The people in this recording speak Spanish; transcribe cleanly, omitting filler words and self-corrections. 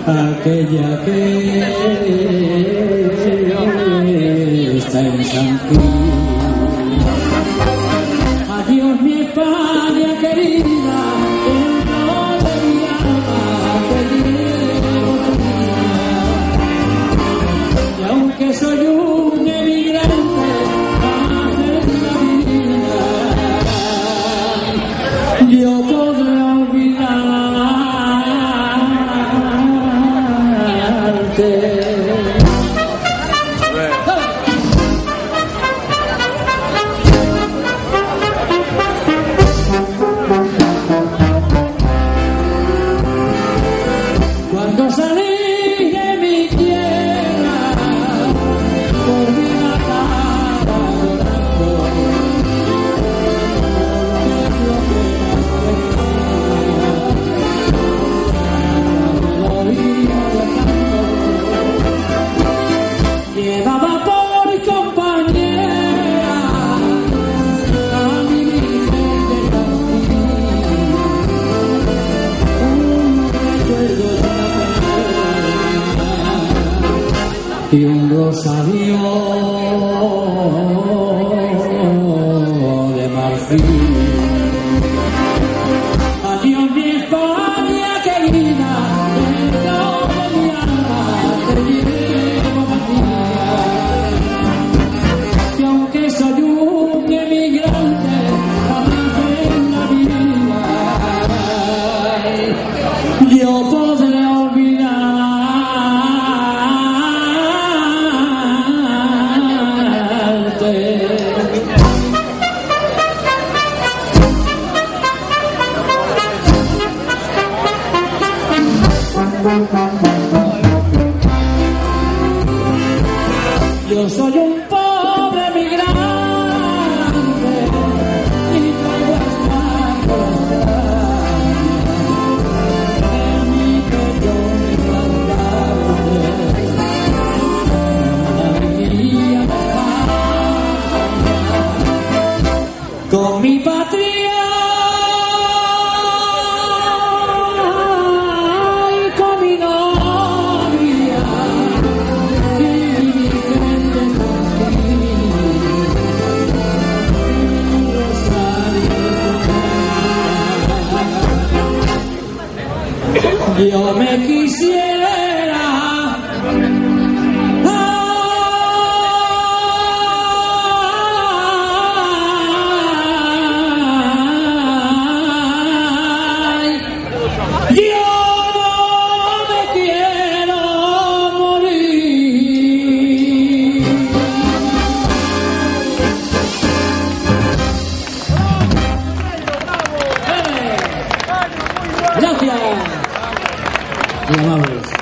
aquella que está en San Gil. Adiós mi España querida, el no de mi alma te llevo conmigo. Y aunque soy un emigrante, jamás en la vida yo podré olvidarte. Cuando salí de mi tierra, volví la cara llorando, que es lo que más quería, la melodía del canto. Llevaba por compañera a mi Virgen de Tandil, un recuerdo y un rosario de marfil. Adiós mi España querida, dentro de mi alma te llevo conmigo. Y aunque soy un emigrante, jamás en la vida yo podré yo soy un pobre migrante y traigo esta corazón en mi pecho migrante, la alegría de España, con mi patria. Yo me quisiera yo no me quiero morir. Gracias. Muy amables.